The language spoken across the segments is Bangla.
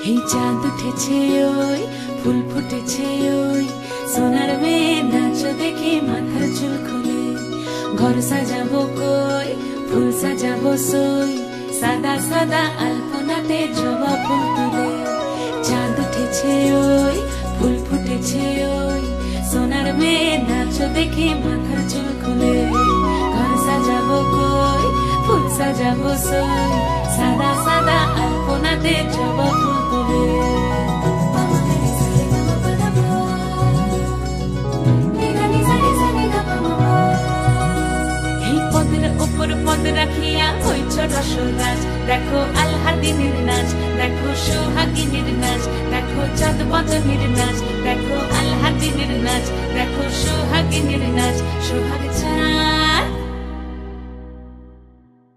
এই চাঁদ উঠেছে ওই ফুল ফুটেছে ওই সোনার মেয়ে নাচ দেখে মাথার চুল খুলে ঘর সাজাবো কই ফুল সাজাবো সই সাদা সাদা আলপনাতে জবা ফুল তুলে চাঁদ উঠেছে ওই ফুল ফুটেছে ওই সোনার মেয়ে নাচ দেখে মাথার চুল খুলে ঘর সাজাবো কই ফুল সাজাবো সই সাদা সাদা আলপনাতে জবা ফুল তুলে পদ রাখিয়া হইছ রসরাজ দেখো আলহাদিনীর নাচ দেখো সোহাগিনীর নাচ দেখো চাঁদ বদনীর নাচ দেখো আলহাদিনীর নাচ দেখো সোহাগিনীর নাচ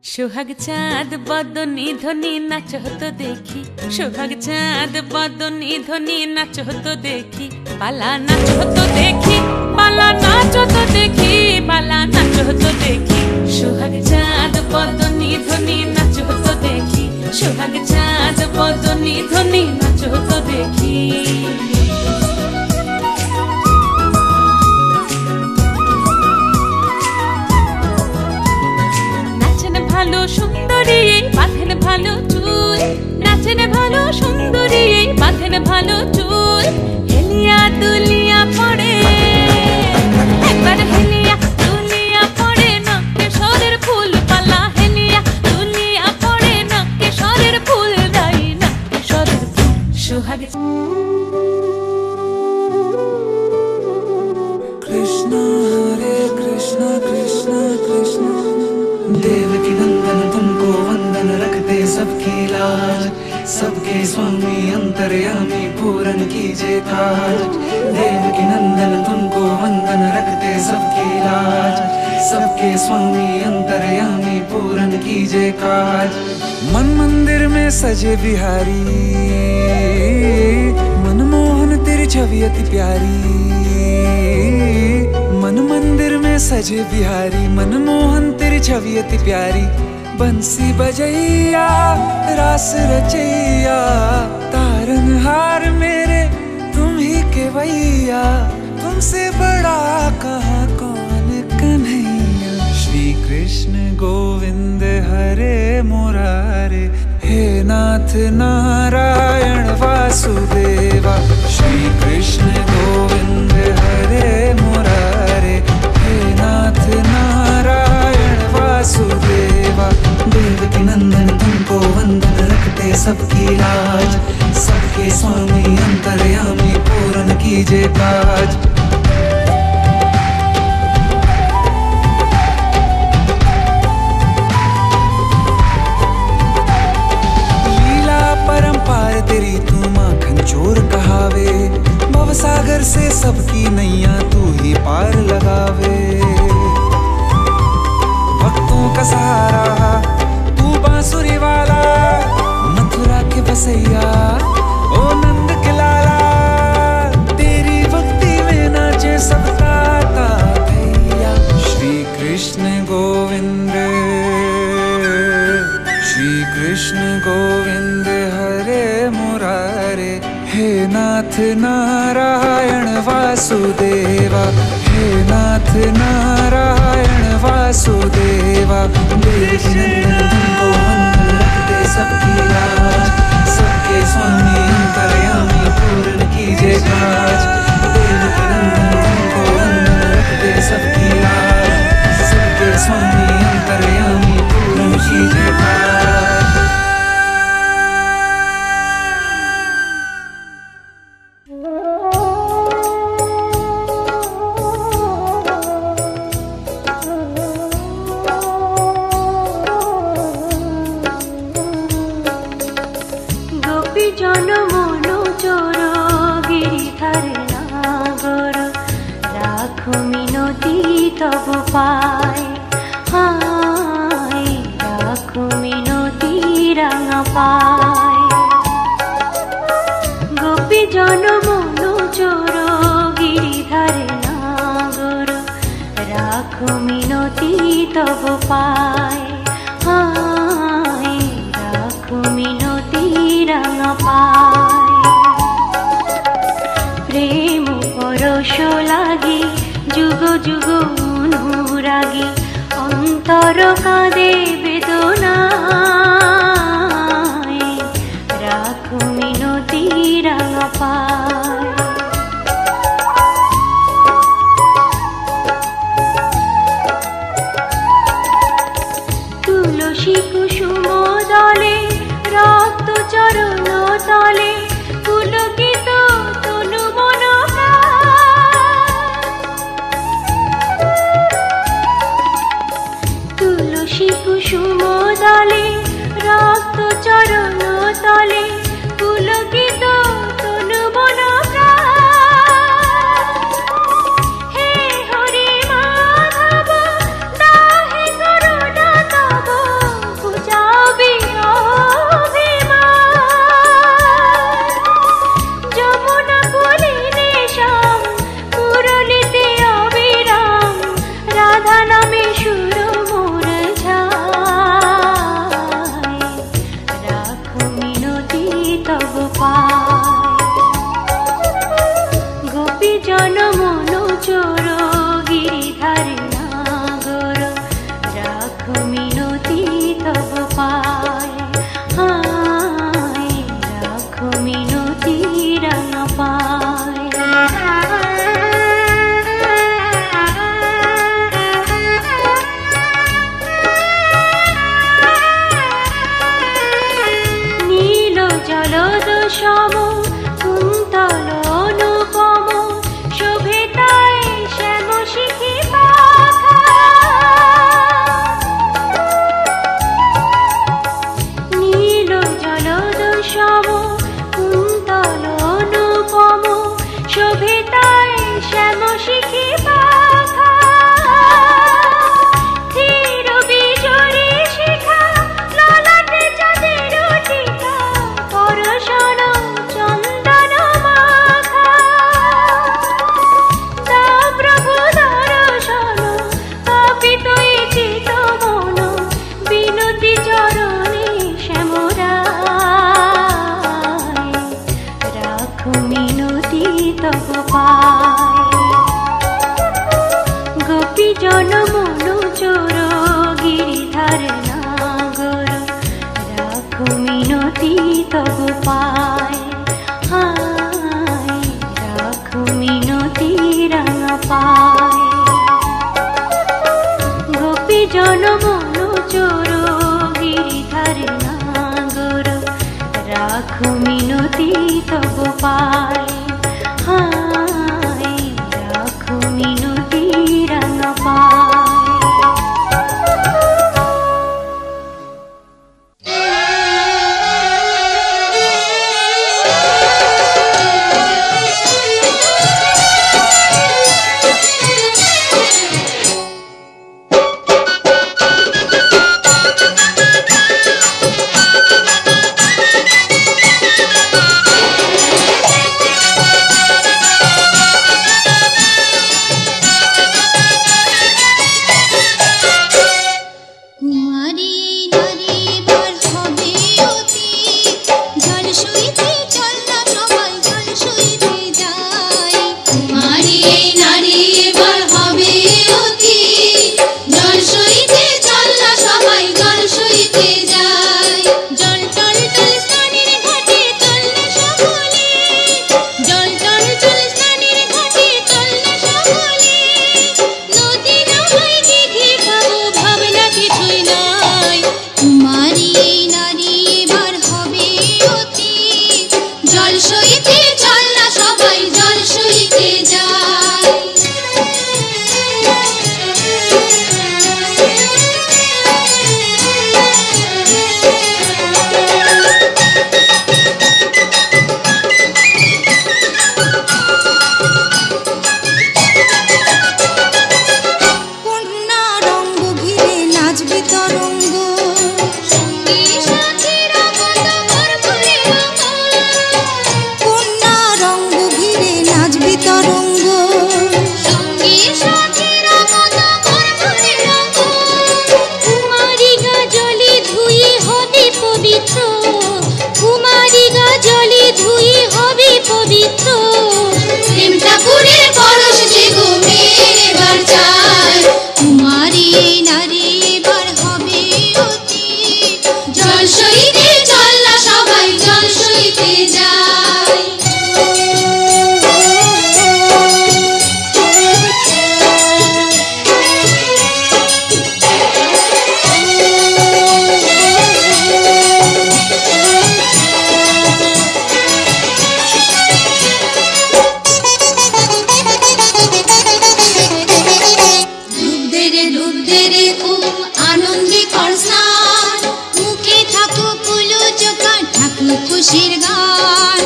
সোহাগ চাঁদ বদনী ধ্বনি নাচ হতো দেখি সোহাগ চাঁদ বদনী ধ্বনি নাচ হতো দেখি পালা নাচ হতো দেখি পালা নাচ হতো দেখি পালা নাচ হতো দেখি সোহাগ চাঁদ বদনী ধ্বনি নাচ হতো দেখি সোহাগ চাঁদ বদনী ধ্বনি নাচ হতো দেখি ভালো সুন্দরী বাঁধেন ভালো চুল নাচেন ভালো সুন্দরী বাঁধেন ভালো চুল হেলিয়া দুলিয়া পড়ে একবার হেলিয়া দুলিয়া পড়ে না কেশরের ফুল পালা হেলিয়া দুলিয়া পড়ে না কেশরের ফুল দাই না কেশরের ফুল সোহাগ কৃষ্ণ হরে কৃষ্ণ কৃষ্ণ কৃষ্ণ देवकी नंदन तुमको वंदन रखते सबकी लाज सबके स्वामी अंतर्यामी पूरन कीजिए काज देवकी नंदन तुमको वंदन रखते सबकी लाज सबके स्वामी अंतर्यामी पूरन कीजिए काज मन मंदिर में सजे बिहारी मनमोहन तेरी छवि अति प्यारी मन मंदिर में सजे बिहारी मनमोहन तेरी छवि अति प्यारी बंसी बजैया रास रचैया तारनहार मेरे तुम ही केवैया तुमसे बड़ा कहाँ कौन कन्हैया श्री कृष्ण गोविंद हरे मुरारे हे नाथ नारायण वासुदेवा श्री कृष्ण गोविंद हरे मुरारे हे नाथ नारायण वासुदेवा देवकी नंदन तुमको वंदन रखते सबकी लाज सबके स्वामी अंतर्यामी पूरन कीजिए काज परंपार तेरी तू माखन चोर कहावे भवसागर से सबकी नैया तू ही पार लगावे भक्तों का सहारा तू बांसुरी वाला मथुरा के बसैया ओ नंद के लाला तेरी भक्ति में नाचे सबका भैया श्री कृष्ण गोविंद श्री कृष्ण गोविंद हरे मुरारे हे नाथ नारायण वासुदेवा हे नाथ नारायण वासुदेवा देवकी नंदन तुमको वंदन रखते सबकी लाज सबके स्वामी अंतर्यामी पूर्ण कीजिए काज देवकी नंदन तुमको वंदन रखते सबकी लाज सबके स्वामी अंतर्यामी पूर्ण कीजिए काज তব পায় হায় রাখো মিনতি রাঙা পায় গোপী জন মন চোর গিরিধারে নাগর রাখো মিনতি তব পায় হায় রাখো মিনতি রাঙা পায় যুগ অনুরাগী অন্তর কাঁদে বেদনায়, রাখো মিনতি রাঙা পায়। তুলসী কুসুম দলে রক্ত চরণ তলে পুলকিত তনু মন প্রাণ। তুলসী কুসুম দলে রক্ত চরণ তলে পুলকিত তনু মন প্রাণ। হে হরি মাধব দাহে করুণা তব বুঝাবি অভিমান। যমুনা কুলিনে শ্যাম মুরলিতে অবিরাম, রাধা নামে সুর মোর ঝায়, রাখো মিনতি তব পায়। গোপী জন মন চোর গিরিধারে নাগর, রাখো মিনতি তব পায়। হায় রাখো মিনতি রাঙা পায়। নীল জলদ সম কুন্তল অনুপম, শোভে তাই শ্যাম শিখি পাখা। নীল জলদ সম কুন্তল অনুপম, শোভে তাই শ্যাম শিখি পাখা। ধীর বিজয়ী শিখা ললাটে চাঁদের টিকা, পরশন চন্দন মাখা। তা প্রভু দর্শন পাপিত এই চিত মন, বিনতি চরণে শ্যামরায়, রাখো মিনতি তব পায়। গোপী জন মন চোর গিরিধার নাগর, রাখো মিনতি তব পায়। হায় রাখো মিনতি রাঙা পায়। গোপী জন মন চোর গিরিধার নাগর, রাখো মিনতি তব পায়। হায় রাখো মিনতি রাঙা পায়। নাচবে তরঙ্গ সঙ্গে জল সইতে চল না সবাই জল সইতে যাই। খুশির গান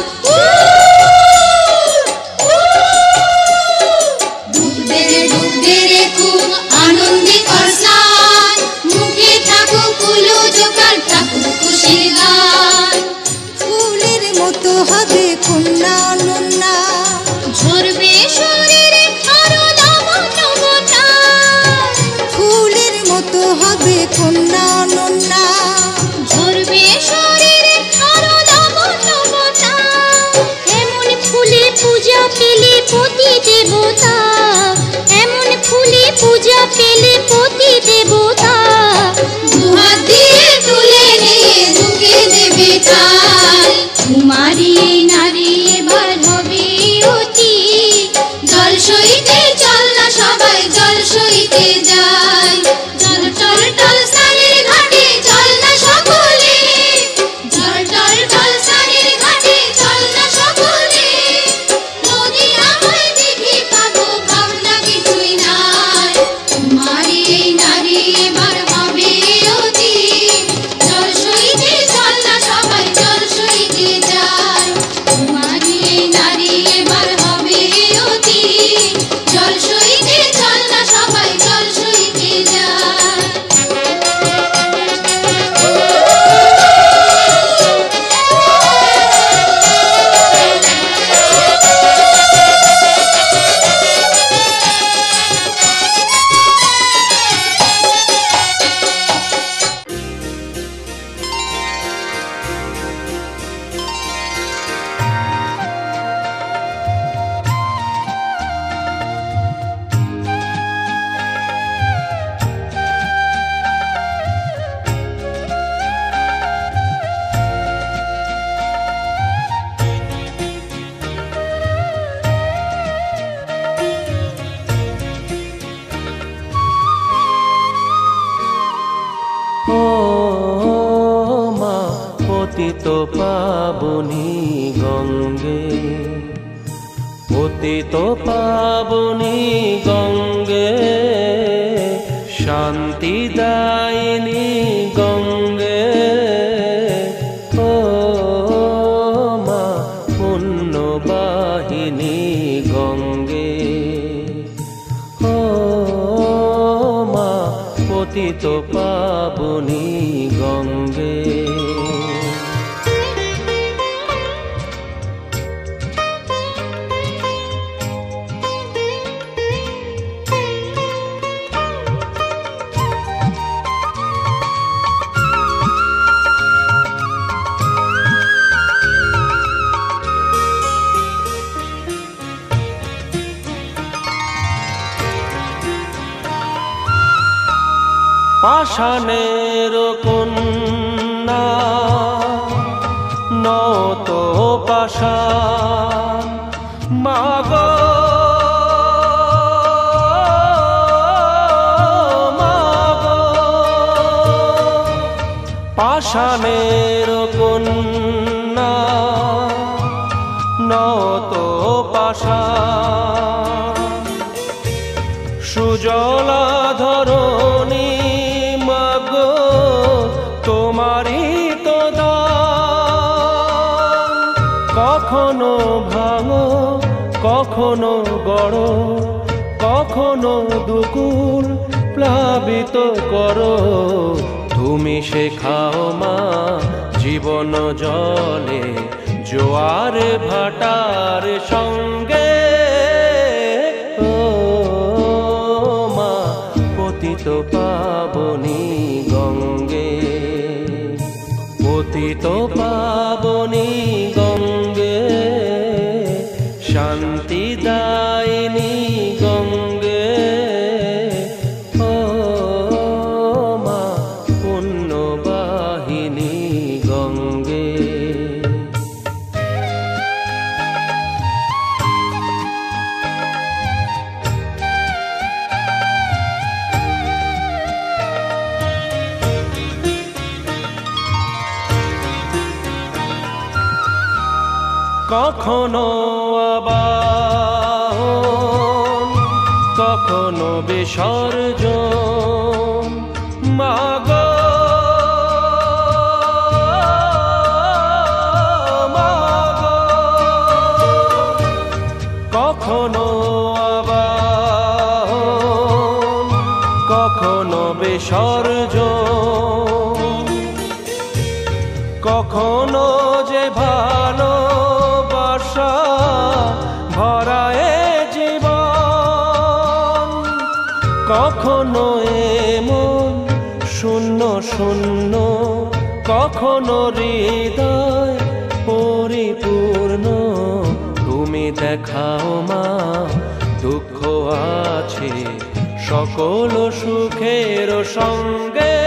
ডুব দে রে খুব আনন্দে কর স্নান, মুখে থাকুক কুলো জোকার থাকুক খুশির গান। ফুলের মতো হবে কন্যা নন্না, ঝরবে শরীরে আরো দামনমনা। ফুলের মতো হবে কন্যা নন্না, ঝরবে শরীরে আরো দামনমনা। এমন ফুলে পূজা পেলে পতি দেবতা, এমন ফুলে পূজা পেলে পতি দেবতা। দুহাত দিয়ে তুলে নিয়ে বুকে দেবে তাই, কুমারী নারী এবার হবে অতি। জল সইতে চল না সবাই জল সইতে যাই। জল টল টল সানের ঘাটে চল না সকলে, জল টল টল সানের ঘাটে চল না সকলে। নদী আমায় দেখে পাবো ভাবনা কিছুই নাই, কুমারী এই নারী এবার হবে অতি। জল সইতে চল না সবাই জল সইতে যাই, কুমারী এই নারী এবার হবে অতি। জল সইতে চল না সবাই জল সইতে যাই। ও মা পতিত পাবনী গঙ্গে, পতিত পাবনী গঙ্গে, শান্তি দায়িনী গঙ্গে। ও মা পুণ্যবাহিনী গঙ্গে, ও মা পতিত পাবনী গঙ্গে। পাষাণের কন্যা নত পাষাণ, মাগো মাগো। পাষাণের কন্যা নত পাষাণ, সুজলা ধরণী মাগো তোমারই তো দান। কখনো ভাঙো কখনো গড়ো, কখনো দুকুল প্লাবিত করো। তুমি শেখাও মা জীবন জলে জোয়ার ভাটার সঙ্গে। ও মা পতিত পাবনী গঙ্গে, পতিত পাবনী গঙ্গে, শান্তি দায়িনী গঙ্গে। ও মা পুণ্যবাহিনী কখনো আবাহন, কখনো বিসর্জন। মাগো মাগো, কখনো আবাহন, কখনো বিসর্জন। কখনো যে ভালোবাসা ভরায় জীবন, কখনো এমন শূন্য শূন্য, কখনো হৃদয় পরিপূর্ণ। তুমি দেখাও মা দুঃখ আছে সকল সুখের সঙ্গে।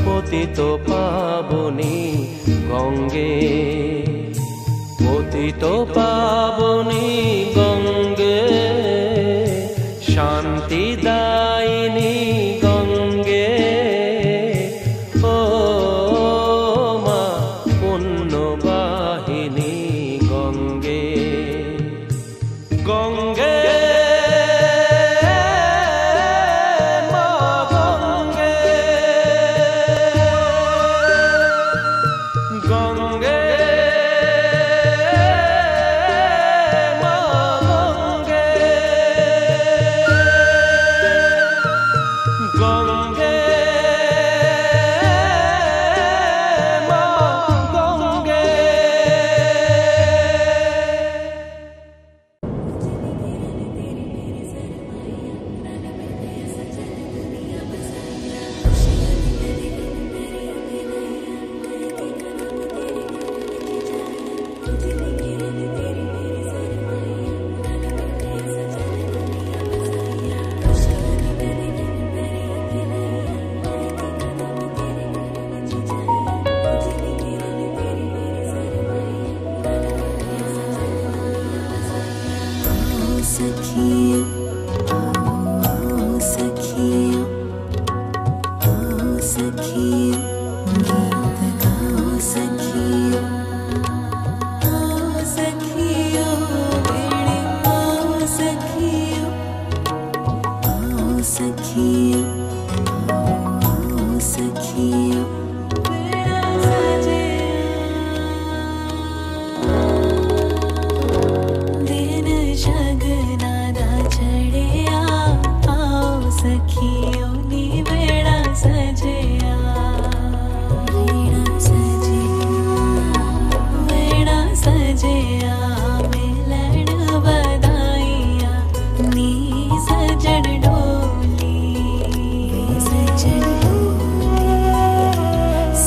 পতিত পাবনী গঙ্গে, পতিত পাবনী গঙ্গে, শান্তি দায়িনী গঙ্গে। ও মা পুণ্যবাহিনী গঙ্গে, গঙ্গে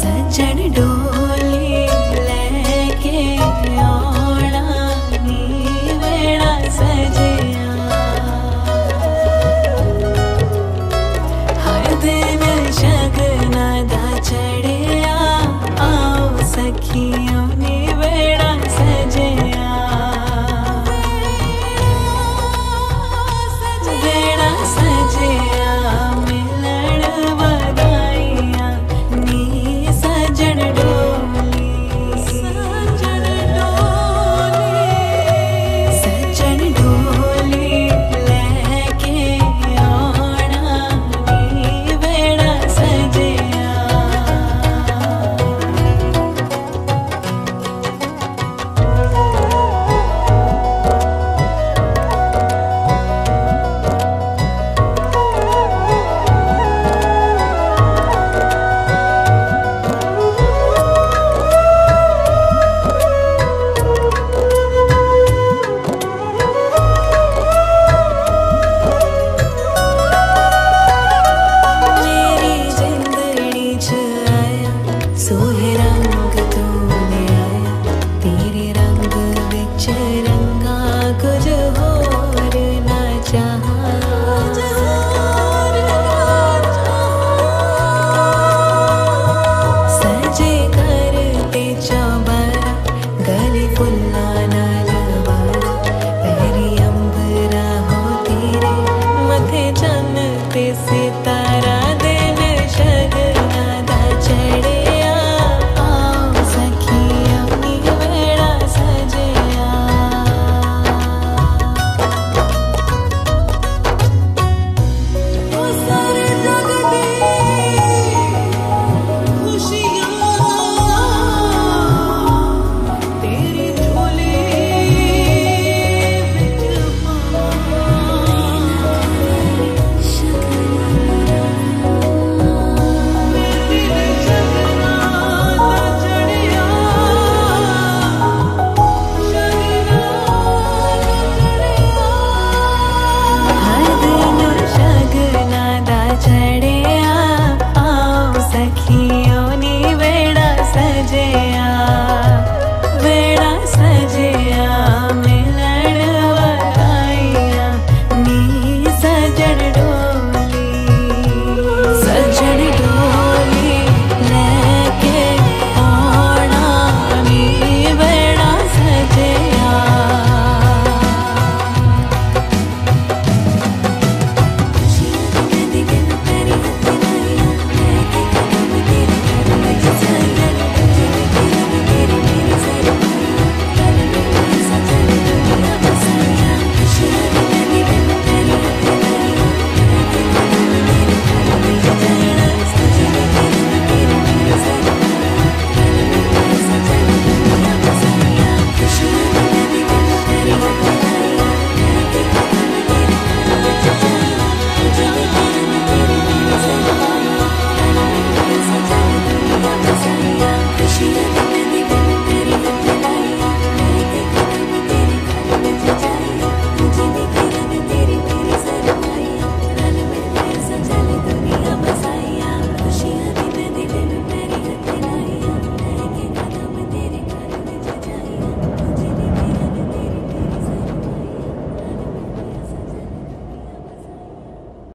सजन डोली